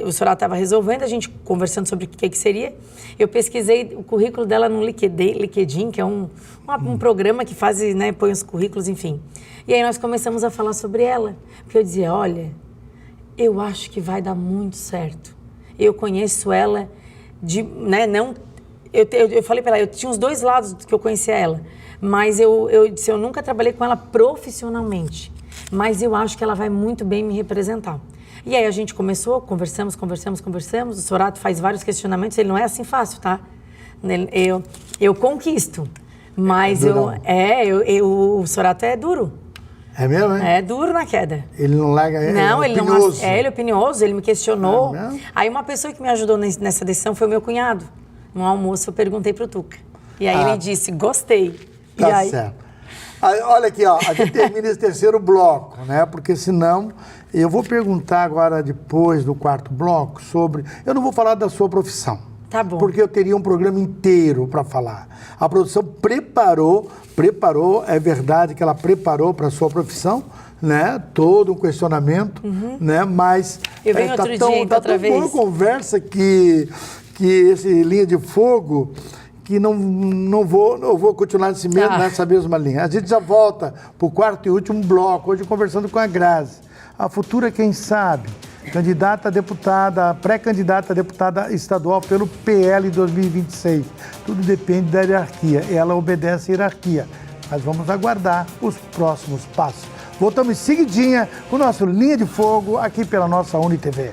o Sorato estava resolvendo, a gente conversando sobre o que seria, eu pesquisei o currículo dela no LinkedIn, que é um programa que faz, né, põe os currículos, enfim. E aí nós começamos a falar sobre ela, porque eu dizia, olha, eu acho que vai dar muito certo. Eu conheço ela, eu falei para ela, eu tinha os 2 lados que eu conhecia ela, mas eu disse, eu nunca trabalhei com ela profissionalmente, mas eu acho que ela vai muito bem me representar. E aí a gente começou, conversamos, o Sorato faz vários questionamentos, ele não é assim fácil, tá? Eu conquisto, mas o Sorato é duro. É mesmo, hein? É duro na queda. Ele não larga, não, ele é opinioso. Ele é opinioso, ele me questionou. É mesmo? Aí uma pessoa que me ajudou nessa decisão foi o meu cunhado. No almoço eu perguntei pro Tuca. E aí ele disse, gostei. Tá e aí... certo. Olha aqui, ó, a gente termina esse 3º bloco, né? Porque senão, eu vou perguntar agora, depois do 4º bloco, sobre... Eu não vou falar da sua profissão. Tá bom. Porque eu teria um programa inteiro para falar. A produção preparou, é verdade que ela preparou para a sua profissão, né? Todo um questionamento, né? Mas eu venho outro dia, outra vez. Boa conversa que esse Linha de Fogo... que não vou continuar nessa mesma linha. A gente já volta para o 4º e último bloco, hoje conversando com a Grazi. A futura, quem sabe, candidata a deputada, pré-candidata a deputada estadual pelo PL 2026. Tudo depende da hierarquia, ela obedece à hierarquia. Mas vamos aguardar os próximos passos. Voltamos em seguidinha com o nosso Linha de Fogo aqui pela nossa UniTV.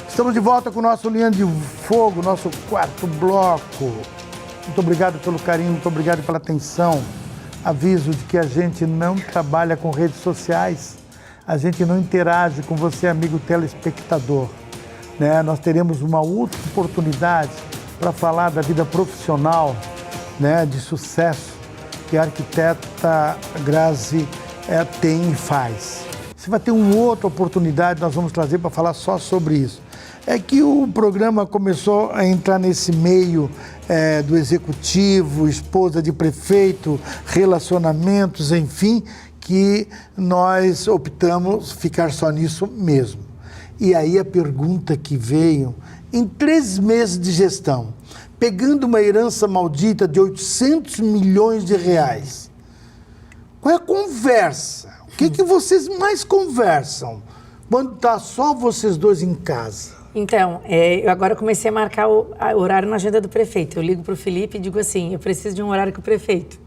Estamos de volta com o nosso Linha de Fogo, nosso 4º bloco. Muito obrigado pelo carinho, muito obrigado pela atenção. Aviso de que a gente não trabalha com redes sociais, a gente não interage com você, amigo telespectador, né? Nós teremos uma outra oportunidade para falar da vida profissional, né, de sucesso que a arquiteta Grazi tem e faz. Você vai ter uma outra oportunidade, nós vamos trazer para falar só sobre isso. É que o programa começou a entrar nesse meio do executivo, esposa de prefeito, relacionamentos, enfim, que nós optamos ficar só nisso mesmo. E aí a pergunta que veio, em 3 meses de gestão, pegando uma herança maldita de 800 milhões de reais, qual é a conversa? O que vocês mais conversam quando está só vocês dois em casa? Então, eu agora comecei a marcar o horário na agenda do prefeito. Eu ligo para o Felipe e digo assim, eu preciso de um horário com o prefeito.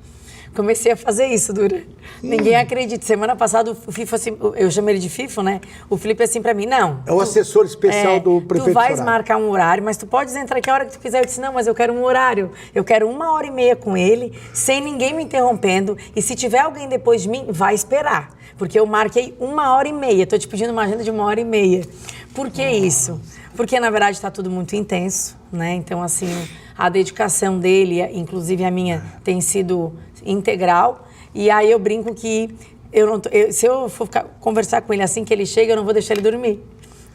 Comecei a fazer isso, Dura. Ninguém acredita. Semana passada o FIFO, assim, eu chamei ele de FIFO, né? O Felipe assim para mim, não. É o assessor especial do prefeito. Tu vais marcar um horário, mas tu podes entrar aqui a hora que tu quiser. Eu disse, não, mas eu quero um horário. Eu quero 1h30 com ele, sem ninguém me interrompendo. E se tiver alguém depois de mim, vai esperar. Porque eu marquei 1h30. Estou te pedindo uma agenda de 1h30. Por que isso? Porque, na verdade, está tudo muito intenso, né? Então, assim, a dedicação dele, inclusive a minha, tem sido integral. E aí eu brinco que se eu for conversar com ele assim que ele chega, eu não vou deixar ele dormir.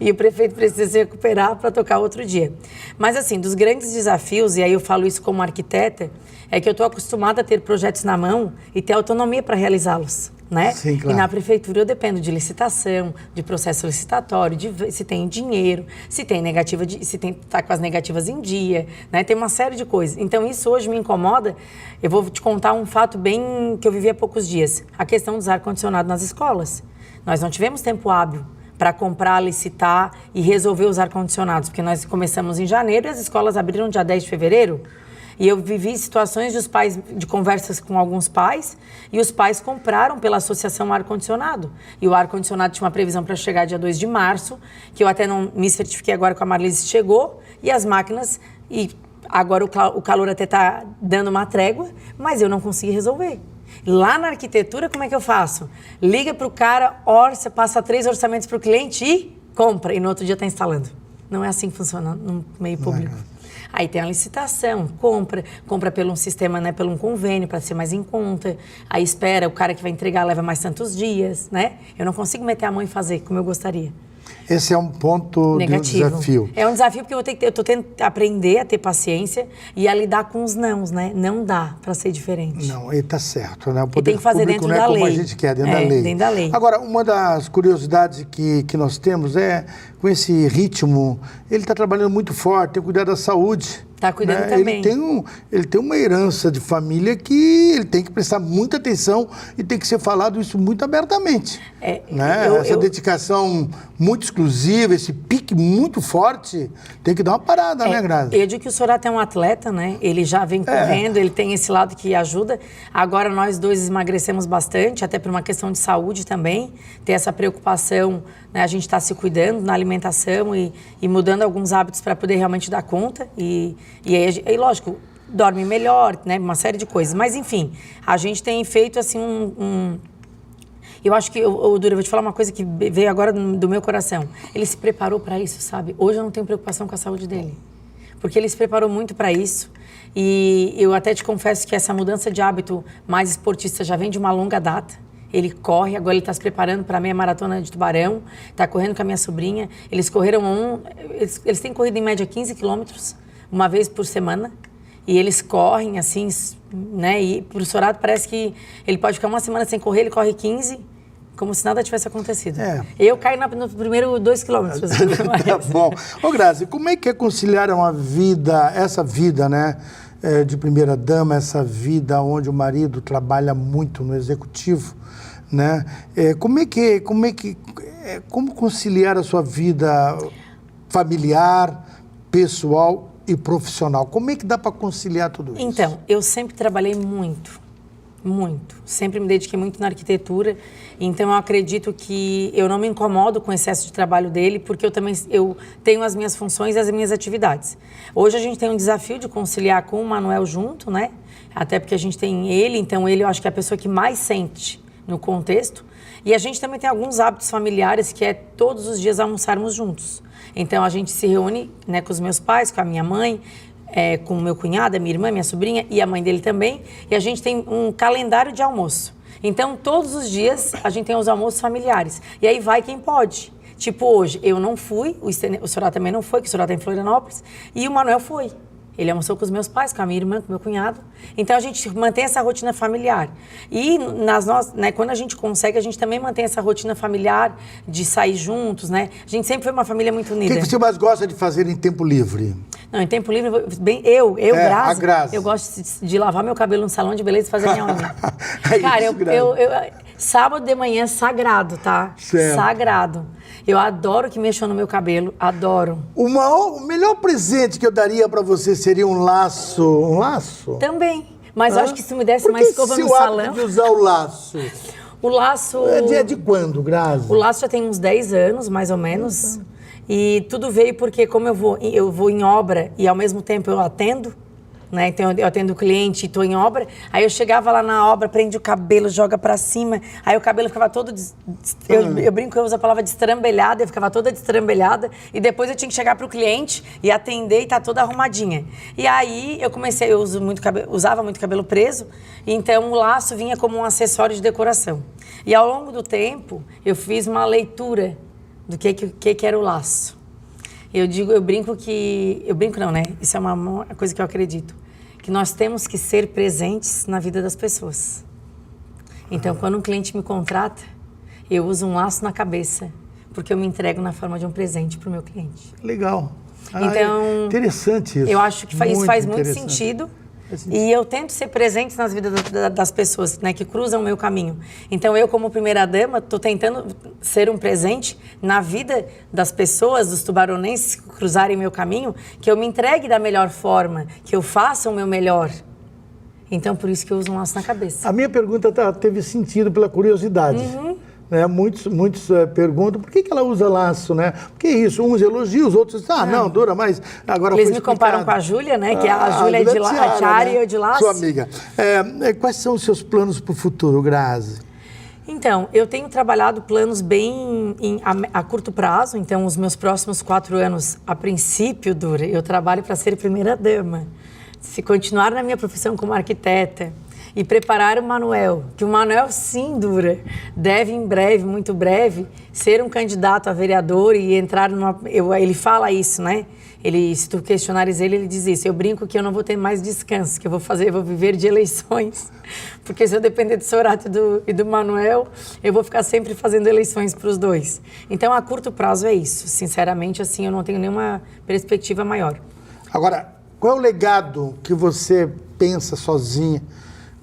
E o prefeito precisa se recuperar para tocar outro dia. Mas, assim, dos grandes desafios, e aí eu falo isso como arquiteta, é que eu estou acostumada a ter projetos na mão e ter autonomia para realizá-los, né? Sim, claro. E na prefeitura eu dependo de licitação, de processo licitatório, de se tem dinheiro, se tem negativa, se tem tá com as negativas em dia, né? Tem uma série de coisas. Então isso hoje me incomoda. Eu vou te contar um fato bem que eu vivi há poucos dias. A questão dos ar-condicionado nas escolas. Nós não tivemos tempo hábil para comprar, licitar e resolver os ar-condicionados, porque nós começamos em janeiro e as escolas abriram dia 10 de fevereiro. E eu vivi situações dos pais, de conversas com alguns pais, e os pais compraram pela associação ar-condicionado. E o ar-condicionado tinha uma previsão para chegar dia 2 de março, que eu até não me certifiquei agora com a Marlise, chegou, e as máquinas, e agora o calor até está dando uma trégua, mas eu não consegui resolver. Lá na arquitetura, como é que eu faço? Liga para o cara, orça, passa 3 orçamentos para o cliente e compra, e no outro dia está instalando. Não é assim que funciona no meio público. Aí tem a licitação, compra pelo um sistema, né, pelo um convênio, para ser mais em conta. Aí espera, o cara que vai entregar leva mais tantos dias, né? Eu não consigo meter a mão e fazer como eu gostaria. Esse é um ponto negativo. De desafio. É um desafio porque eu estou tendo que aprender a ter paciência e a lidar com os nãos, né? Não dá para ser diferente. Não, ele está certo, né? O poder tem que fazer público dentro não é da como lei. a gente quer, dentro da lei. Dentro da lei. Agora, uma das curiosidades que nós temos é, com esse ritmo, ele está trabalhando muito forte, tem que cuidar da saúde. Está cuidando também. Ele tem uma herança de família que ele tem que prestar muita atenção e tem que ser falado isso muito abertamente. Né? Essa dedicação muito exclusiva, esse pique muito forte, tem que dar uma parada, né, Grazi? Eu digo que o Sorato é um atleta, né? Ele já vem correndo, ele tem esse lado que ajuda. Agora nós dois emagrecemos bastante, até por uma questão de saúde também. Ter essa preocupação, né? A gente está se cuidando na alimentação e mudando alguns hábitos para poder realmente dar conta. E aí, lógico, dorme melhor, né? Uma série de coisas. Mas, enfim, a gente tem feito, assim, Eu acho que, Dura, eu vou te falar uma coisa que veio agora do meu coração. Ele se preparou para isso, sabe? Hoje eu não tenho preocupação com a saúde dele. Porque ele se preparou muito para isso. E eu até te confesso que essa mudança de hábito mais esportista já vem de uma longa data. Ele corre, agora ele está se preparando para a meia maratona de Tubarão, está correndo com a minha sobrinha. Eles correram eles têm corrido em média 15 quilômetros, uma vez por semana. E eles correm assim, né? E para o Sorato parece que ele pode ficar uma semana sem correr, ele corre 15, como se nada tivesse acontecido. Eu caio no primeiro 2 quilômetros. Tá bom. Ô, Grazi, como é que é conciliar essa vida, né, de primeira dama, essa vida onde o marido trabalha muito no executivo, né? Como conciliar a sua vida familiar, pessoal e profissional? Como é que dá para conciliar tudo isso? Então, eu sempre trabalhei muito. Muito. Sempre me dediquei muito na arquitetura, então eu acredito que eu não me incomodo com o excesso de trabalho dele, porque eu tenho as minhas funções e as minhas atividades. Hoje a gente tem um desafio de conciliar com o Manuel junto, né? Até porque a gente tem ele, então ele eu acho que é a pessoa que mais sente no contexto. E a gente também tem alguns hábitos familiares que é todos os dias almoçarmos juntos. Então a gente se reúne, né, com os meus pais, com a minha mãe, com o meu cunhado, a minha irmã, minha sobrinha e a mãe dele também, e a gente tem um calendário de almoço. Então, todos os dias, a gente tem os almoços familiares. E aí vai quem pode. Tipo, hoje, eu não fui, o Sorá também não foi, que o Sorá está em Florianópolis, e o Manuel foi. Ele almoçou com os meus pais, com a minha irmã, com o meu cunhado. Então, a gente mantém essa rotina familiar. E né, quando a gente consegue, a gente também mantém essa rotina familiar de sair juntos, né? A gente sempre foi uma família muito O unida. que você mais gosta de fazer em tempo livre? Não, em tempo livre, Grazi, eu gosto de lavar meu cabelo no salão de beleza e fazer minha unha. Cara, sábado de manhã é sagrado, tá? Certo. Sagrado. Eu adoro que mexam no meu cabelo, adoro. O melhor presente que eu daria pra você seria um laço. Um laço? Também. Mas eu acho que se me desse uma escova no salão... Por que de usar o laço? O laço... É de quando, Grazi? O laço já tem uns 10 anos, mais ou menos. E tudo veio porque como eu vou em obra e ao mesmo tempo eu atendo, né? Então eu atendo o cliente e estou em obra. Aí eu chegava lá na obra, prende o cabelo, joga pra cima. Aí o cabelo ficava todo... Eu brinco que eu uso a palavra destrambelhada, eu ficava toda destrambelhada. E depois eu tinha que chegar pro cliente e atender e tá toda arrumadinha. E aí eu comecei, usava muito cabelo preso, então o laço vinha como um acessório de decoração. E ao longo do tempo, eu fiz uma leitura do que era o laço. Eu brinco não, né? Isso é uma coisa que eu acredito. Que nós temos que ser presentes na vida das pessoas. Então, quando um cliente me contrata, eu uso um laço na cabeça, porque eu me entrego na forma de um presente para o meu cliente. Legal. Então, interessante isso. Eu acho que isso faz muito sentido. E eu tento ser presente nas vidas das pessoas, né, que cruzam o meu caminho. Então, eu, como primeira-dama, estou tentando ser um presente na vida das pessoas, dos tubaronenses que cruzarem meu caminho, que eu me entregue da melhor forma, que eu faça o meu melhor. Então, por isso que eu uso um laço na cabeça. A minha pergunta teve sentido pela curiosidade. Né? Muitos perguntam por que ela usa laço, né? Porque isso, uns elogiam, os outros dizem, não, dura, mas agora eles foi me comparam com a Júlia, né? Que a Júlia é de laço, a Tiara e eu de laço. Sua amiga. Quais são os seus planos para o futuro, Grazi? Então, eu tenho trabalhado planos bem a curto prazo. Então, os meus próximos 4 anos, a princípio, Dura, eu trabalho para ser primeira-dama. Se continuar na minha profissão como arquiteta e preparar o Manuel, que o Manuel, sim, Dura, deve em breve, muito breve, ser um candidato a vereador e entrar numa... Ele fala isso, né? Se tu questionares ele diz isso. Eu brinco que eu não vou ter mais descanso, que eu vou viver de eleições. Porque se eu depender do Sorato e do Manuel, eu vou ficar sempre fazendo eleições para os dois. Então, a curto prazo é isso. Sinceramente, assim, eu não tenho nenhuma perspectiva maior. Agora, qual é o legado que você pensa sozinha?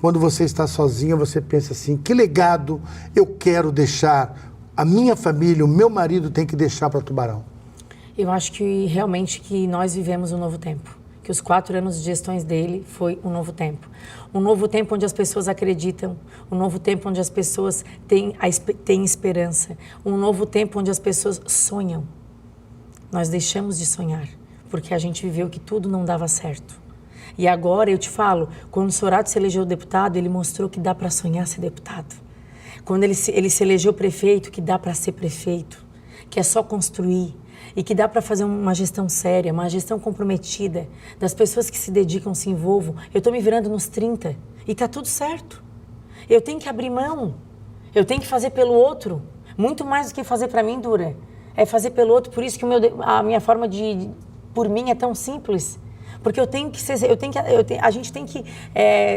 Quando você está sozinha, você pensa assim, que legado eu quero deixar? A minha família, o meu marido tem que deixar para Tubarão. Eu acho que realmente que nós vivemos um novo tempo. Que os 4 anos de gestões dele foi um novo tempo. Um novo tempo onde as pessoas acreditam. Um novo tempo onde as pessoas têm esperança. Um novo tempo onde as pessoas sonham. Nós deixamos de sonhar, porque a gente viveu que tudo não dava certo. E agora eu te falo, quando o Sorato se elegeu deputado, ele mostrou que dá para sonhar ser deputado. Quando ele se elegeu prefeito, que dá para ser prefeito, que é só construir e que dá para fazer uma gestão séria, uma gestão comprometida, das pessoas que se dedicam, se envolvam. Eu estou me virando nos 30 e está tudo certo. Eu tenho que abrir mão, eu tenho que fazer pelo outro, muito mais do que fazer para mim, Dura. É fazer pelo outro, por isso que a minha forma por mim é tão simples. Porque a gente tem que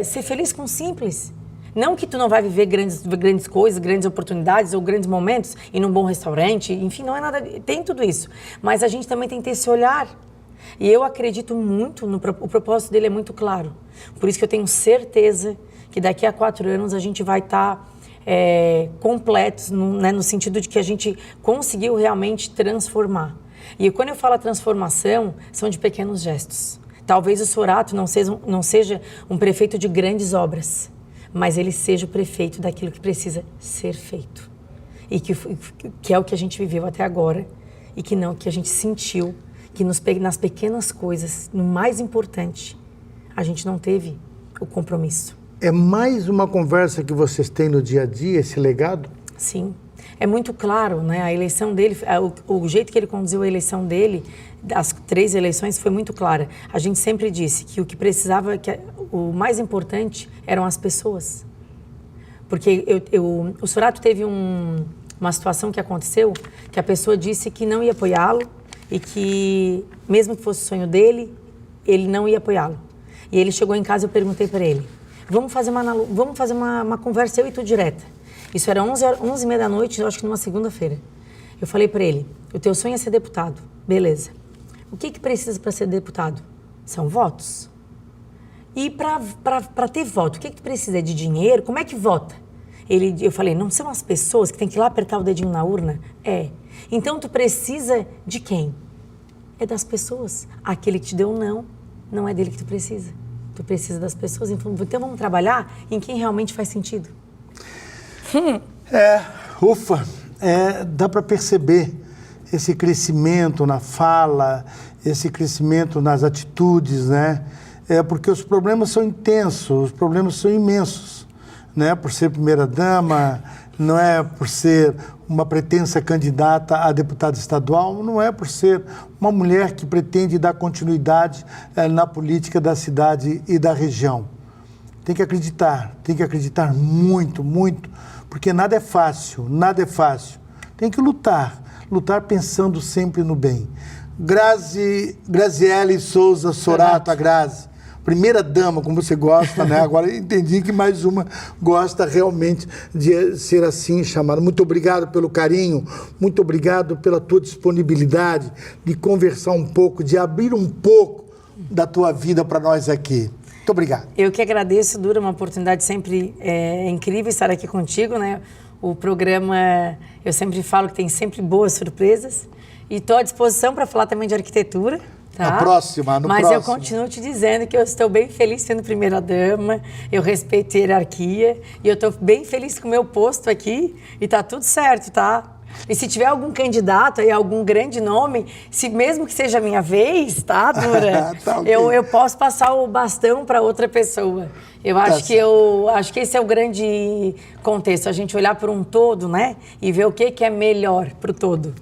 ser feliz com o simples. Não que tu não vai viver grandes coisas, grandes oportunidades ou grandes momentos ir num bom restaurante, enfim, não é nada, tem tudo isso. Mas a gente também tem que ter esse olhar. E eu acredito muito, o propósito dele é muito claro. Por isso que eu tenho certeza que daqui a 4 anos a gente vai estar completos, no sentido de que a gente conseguiu realmente transformar. E quando eu falo a transformação, são de pequenos gestos. Talvez o Sorato não seja um prefeito de grandes obras, mas ele seja o prefeito daquilo que precisa ser feito. E que é o que a gente viveu até agora, e que a gente sentiu, que nas pequenas coisas, no mais importante, a gente não teve o compromisso. É mais uma conversa que vocês têm no dia a dia, esse legado? Sim. É muito claro, né? A eleição dele, o jeito que ele conduziu a eleição dele, as 3 eleições, foi muito clara. A gente sempre disse que o que precisava, o mais importante eram as pessoas. Porque o Sorato teve uma situação que aconteceu, que a pessoa disse que não ia apoiá-lo e que, mesmo que fosse o sonho dele, ele não ia apoiá-lo. E ele chegou em casa e eu perguntei para ele, vamos fazer uma conversa eu e tu direta. Isso era 11h30 da noite, eu acho que numa segunda-feira. Eu falei para ele, o teu sonho é ser deputado, beleza. O que precisa para ser deputado? São votos. E para ter voto, o que tu precisa? É de dinheiro? Como é que vota? Eu falei, não são as pessoas que tem que ir lá apertar o dedinho na urna? É. Então tu precisa de quem? É das pessoas. Aquele que te deu não é dele que tu precisa. Tu precisa das pessoas. Então vamos trabalhar em quem realmente faz sentido. Dá para perceber esse crescimento na fala, esse crescimento nas atitudes, né? Porque os problemas são intensos, os problemas são imensos, né? Por ser primeira-dama, não é por ser uma pretensa candidata a deputada estadual, não é por ser uma mulher que pretende dar continuidade na política da cidade e da região. Tem que acreditar muito, muito, porque nada é fácil. Tem que lutar pensando sempre no bem. Graziele Souza Sorato, a Grazi, primeira dama, como você gosta, né? Agora eu entendi que mais uma gosta realmente de ser assim chamada. Muito obrigado pelo carinho, muito obrigado pela tua disponibilidade de conversar um pouco, de abrir um pouco da tua vida para nós aqui. Muito obrigado. Eu que agradeço, Dura, uma oportunidade sempre incrível estar aqui contigo, né? O programa, eu sempre falo que tem sempre boas surpresas e estou à disposição para falar também de arquitetura. Tá? No próximo. Mas eu continuo te dizendo que eu estou bem feliz sendo primeira-dama, eu respeito a hierarquia e eu estou bem feliz com o meu posto aqui e tá tudo certo, tá? E se tiver algum candidato aí, algum grande nome, mesmo que seja a minha vez, tá, Dura? Tá, okay. eu posso passar o bastão para outra pessoa. Eu acho que esse é o grande contexto, a gente olhar por um todo, né? E ver o que é melhor para o todo.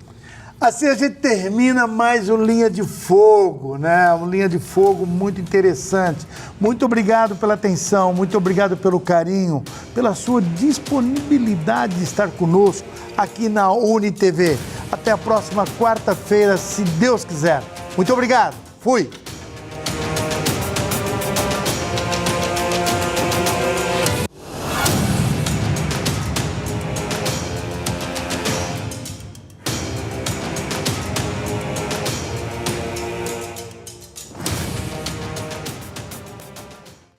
Assim a gente termina mais um Linha de Fogo, né? Um Linha de Fogo muito interessante. Muito obrigado pela atenção, muito obrigado pelo carinho, pela sua disponibilidade de estar conosco aqui na UniTV. Até a próxima quarta-feira, se Deus quiser. Muito obrigado. Fui.